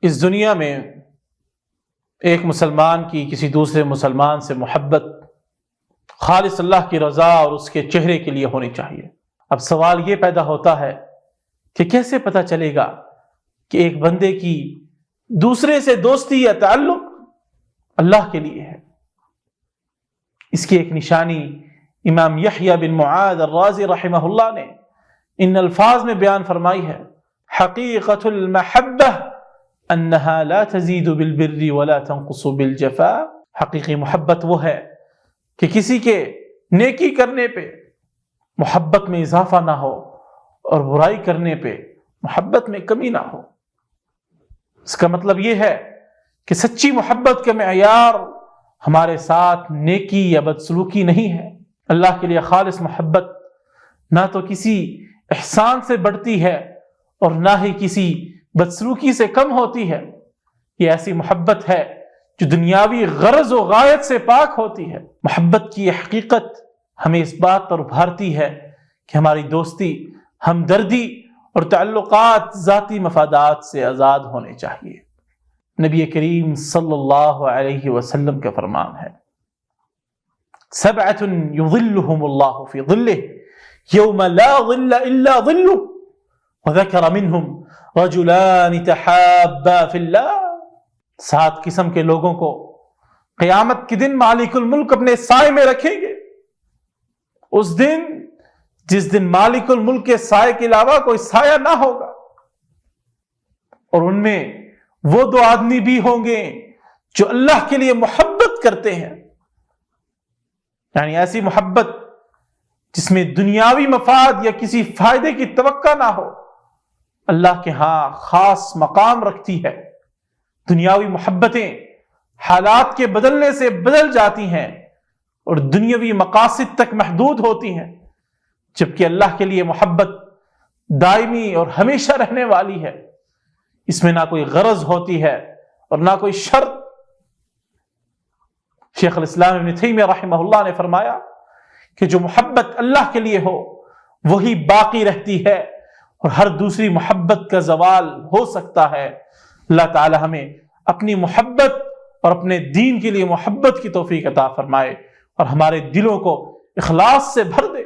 اس دنیا میں ایک مسلمان کی کسی دوسرے مسلمان سے محبت خالص اللہ کی رضا اور اس کے چہرے کے لیے ہونی چاہیے۔ اب سوال یہ پیدا ہوتا ہے کہ کیسے پتہ چلے گا کہ ایک بندے کی دوسرے سے دوستی یا تعلق اللہ کے لیے ہے؟ اس کی ایک نشانی امام یحییٰ بن معاذ الرازی رحمہ اللہ نے ان الفاظ میں بیان فرمائی ہے: حقیقت المحبہ انہا لا تزید بالبر ولا تنقص بالجفا۔ حقیقی محبت وہ ہے کہ کسی کے نیکی کرنے پہ محبت میں اضافہ نہ ہو اور برائی کرنے پہ محبت میں کمی نہ ہو۔ اس کا مطلب یہ ہے کہ سچی محبت کا معیار ہمارے ساتھ نیکی یا بدسلوکی نہیں ہے۔ اللہ کے لیے خالص محبت نہ تو کسی احسان سے بڑھتی ہے اور نہ ہی کسی بدسلوکی سے کم ہوتی ہے۔ یہ ایسی محبت ہے جو دنیاوی غرض و غایت سے پاک ہوتی ہے۔ محبت کی یہ حقیقت ہمیں اس بات پر ابھارتی ہے کہ ہماری دوستی، ہمدردی اور تعلقات ذاتی مفادات سے آزاد ہونے چاہیے۔ نبی کریم صلی اللہ علیہ وسلم کا فرمان ہے: سبعۃ یظلھم اللہ فی ظلہ یوم لا ظل الا ظلہ وذکر منہم رجلان تحابا فی اللہ۔ 7 قسم کے لوگوں کو قیامت کے دن مالک الملک اپنے سائے میں رکھیں گے۔ اس دن جس دن مالک الملک کے سائے کے علاوہ کوئی سایہ نہ ہوگا، اور ان میں وہ 2 آدمی بھی ہوں گے جو اللہ کے لیے محبت کرتے ہیں، یعنی ایسی محبت جس میں دنیاوی مفاد یا کسی فائدے کی توقع نہ ہو، اللہ کے ہاں خاص مقام رکھتی ہے۔ دنیاوی محبتیں حالات کے بدلنے سے بدل جاتی ہیں اور دنیاوی مقاصد تک محدود ہوتی ہیں، جبکہ اللہ کے لیے محبت دائمی اور ہمیشہ رہنے والی ہے۔ اس میں نہ کوئی غرض ہوتی ہے اور نہ کوئی شرط۔ شیخ الاسلام ابن تیمیہ رحمہ اللہ نے فرمایا کہ جو محبت اللہ کے لیے ہو وہی باقی رہتی ہے اور ہر دوسری محبت کا زوال ہو سکتا ہے۔ اللہ تعالی ہمیں اپنی محبت اور اپنے دین کے لیے محبت کی توفیق عطا فرمائے اور ہمارے دلوں کو اخلاص سے بھر دے۔